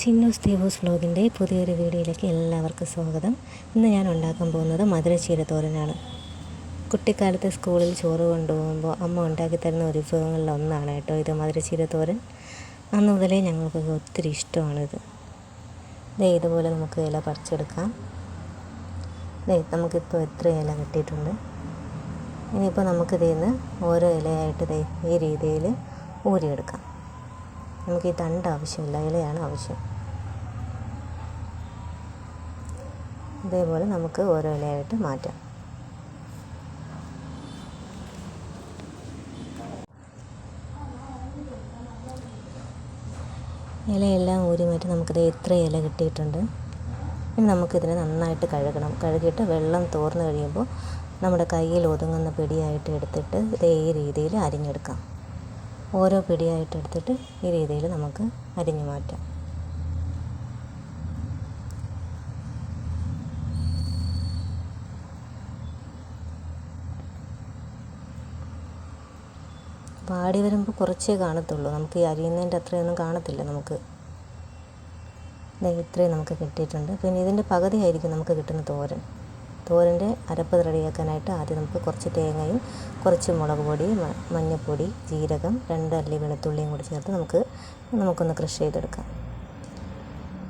ചിന്നൂസ് ദേവൂസ് വ്ലോഗിൻ്റെ പുതിയൊരു വീഡിയോയിലേക്ക് എല്ലാവർക്കും സ്വാഗതം. ഇന്ന് ഞാൻ ഉണ്ടാക്കാൻ പോകുന്നത് മധുരച്ചീര തോരനാണ്. കുട്ടിക്കാലത്ത് സ്കൂളിൽ ചോറ് കൊണ്ടുപോകുമ്പോൾ അമ്മ ഉണ്ടാക്കി തരുന്ന ഒരു വിഭവങ്ങളിൽ ഒന്നാണ് കേട്ടോ ഇത് മധുരച്ചീര തോരൻ. അന്ന് മുതലേ ഞങ്ങൾക്കൊക്കെ ഒത്തിരി ഇഷ്ടമാണിത്. ഇതുപോലെ നമുക്ക് ഇല പറിച്ചെടുക്കാം. നമുക്കിപ്പോൾ എത്ര ഇല കിട്ടിയിട്ടുണ്ട്. ഇനിയിപ്പോൾ നമുക്കിതിൽ നിന്ന് ഓരോ ഇലയായിട്ട് ഈ രീതിയിൽ ഊരിയെടുക്കാം. നമുക്ക് ഈ തണ്ട് ആവശ്യമില്ല, ഇലയാണ് ആവശ്യം. ഇതേപോലെ നമുക്ക് ഓരോ ഇലയായിട്ട് മാറ്റാം. ഇലയെല്ലാം ഊരി മാറ്റി നമുക്കിത് എത്ര ഇല കിട്ടിയിട്ടുണ്ട്. ഇനി നമുക്കിതിനെ നന്നായിട്ട് കഴുകണം. കഴുകിയിട്ട് വെള്ളം തോർന്ന് കഴിയുമ്പോൾ നമ്മുടെ കയ്യിൽ ഒതുങ്ങുന്ന പിടിയായിട്ട് എടുത്തിട്ട് ഈ രീതിയിൽ അരിഞ്ഞെടുക്കാം. ഓരോ പിടിയായിട്ട് എടുത്തിട്ട് ഈ രീതിയിൽ നമുക്ക് അരിഞ്ഞു മാറ്റാം. പാടി വരുമ്പോൾ കുറച്ചേ കാണത്തുള്ളൂ, നമുക്ക് ഈ അരിയുന്നതിൻ്റെ അത്രയൊന്നും കാണത്തില്ല. നമുക്ക് ഇത്രയും നമുക്ക് കിട്ടിയിട്ടുണ്ട്. പിന്നെ ഇതിൻ്റെ പകുതിയായിരിക്കും നമുക്ക് കിട്ടുന്ന തോരൻ്റെ അരപ്പ് റെഡിയാക്കാനായിട്ട് ആദ്യം നമുക്ക് കുറച്ച് തേങ്ങയും കുറച്ച് മുളക് പൊടി, മഞ്ഞൾപ്പൊടി, ജീരകം, 2 അല്ലി വെളുത്തുള്ളിയും കൂടി ചേർത്ത് നമുക്കൊന്ന് ക്രഷ് ചെയ്തെടുക്കാം.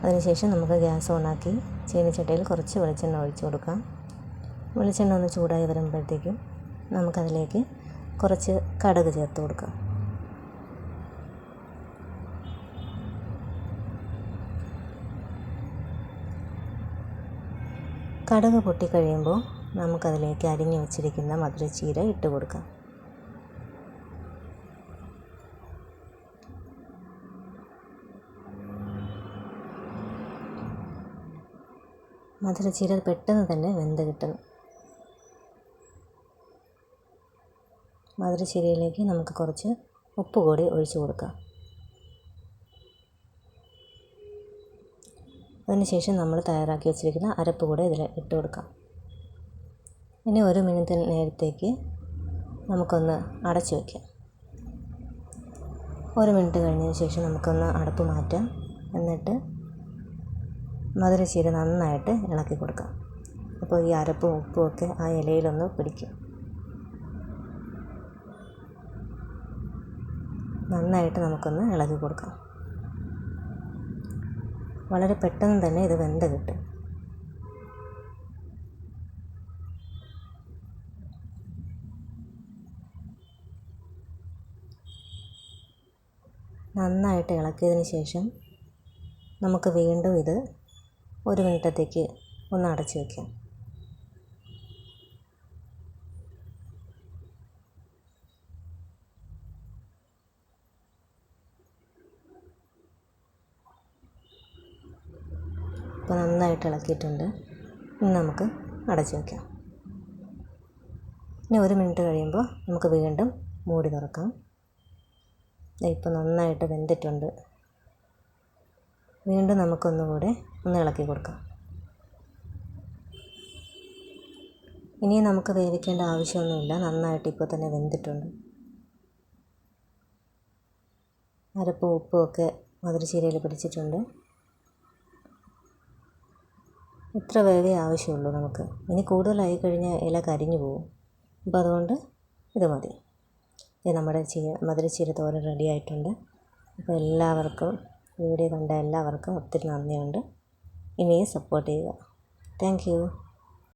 അതിനുശേഷം നമുക്ക് ഗ്യാസ് ഓണാക്കി ചീനിച്ചട്ടിയിൽ കുറച്ച് വെളിച്ചെണ്ണ ഒഴിച്ചു കൊടുക്കാം. വെളിച്ചെണ്ണ ഒന്ന് ചൂടായി വരുമ്പോഴത്തേക്കും നമുക്കതിലേക്ക് കുറച്ച് കടുക് ചേർത്ത് കൊടുക്കാം. കടുക് പൊട്ടിക്കഴിയുമ്പോൾ നമുക്കതിലേക്ക് അരിഞ്ഞു വച്ചിരിക്കുന്ന മധുരച്ചീര ഇട്ട് കൊടുക്കാം. മധുരച്ചീര പെട്ടെന്ന് തന്നെ വെന്ത് കിട്ടും. മധുരച്ചീരയിലേക്ക് നമുക്ക് കുറച്ച് ഉപ്പ് കൂടി ഒഴിച്ചു കൊടുക്കാം. അതിനുശേഷം നമ്മൾ തയ്യാറാക്കി വെച്ചിരിക്കുന്ന അരപ്പ് കൂടെ ഇതിൽ ഇട്ട് കൊടുക്കാം. ഇനി 1 മിനിറ്റ് നേരത്തേക്ക് നമുക്കൊന്ന് അടച്ചു വയ്ക്കാം. 1 മിനിറ്റ് കഴിഞ്ഞതിന് ശേഷം നമുക്കൊന്ന് അടപ്പ് മാറ്റാം. എന്നിട്ട് മധുരച്ചീര നന്നായിട്ട് ഇളക്കി കൊടുക്കാം. അപ്പോൾ ഈ അരപ്പും ഉപ്പും ഒക്കെ ആ ഇലയിലൊന്ന് പിടിക്കും. നന്നായിട്ട് നമുക്കൊന്ന് ഇളക്കി കൊടുക്കാം. വളരെ പെട്ടെന്ന് തന്നെ ഇത് വെന്ത് കിട്ടും. നന്നായിട്ട് ഇളക്കിയതിന് ശേഷം നമുക്ക് വീണ്ടും ഇത് 1 മിനിറ്റത്തേക്ക് ഒന്ന് അടച്ചു വയ്ക്കാം. ഇപ്പോൾ നന്നായിട്ട് ഇളക്കിയിട്ടുണ്ട്. ഇനി നമുക്ക് അടച്ചു വയ്ക്കാം. ഇനി 1 മിനിറ്റ് കഴിയുമ്പോൾ നമുക്ക് വീണ്ടും മൂടി തുറക്കാം. ഇപ്പോൾ നന്നായിട്ട് വെന്തിട്ടുണ്ട്. വീണ്ടും നമുക്കൊന്നുകൂടെ ഒന്ന് ഇളക്കി കൊടുക്കാം. ഇനി നമുക്ക് വേവിക്കേണ്ട ആവശ്യമൊന്നുമില്ല, നന്നായിട്ട് ഇപ്പോൾ തന്നെ വെന്തിട്ടുണ്ട്. അരപ്പും ഉപ്പും ഒക്കെ മധുരച്ചീരയിൽ പിടിച്ചിട്ടുണ്ട്. ഇത്ര വേവേ ആവശ്യമുള്ളൂ നമുക്ക്. ഇനി കൂടുതലായി കഴിഞ്ഞാൽ ഇല കരിഞ്ഞു പോകും. അപ്പോൾ അതുകൊണ്ട് ഇത് മതി. നമ്മുടെ മധുരച്ചീര തോരൻ റെഡി ആയിട്ടുണ്ട്. അപ്പോൾ എല്ലാവർക്കും, വീഡിയോ കണ്ട എല്ലാവർക്കും ഒത്തിരി നന്ദിയുണ്ട്. ഇനിയും സപ്പോർട്ട് ചെയ്യുക. Thank you.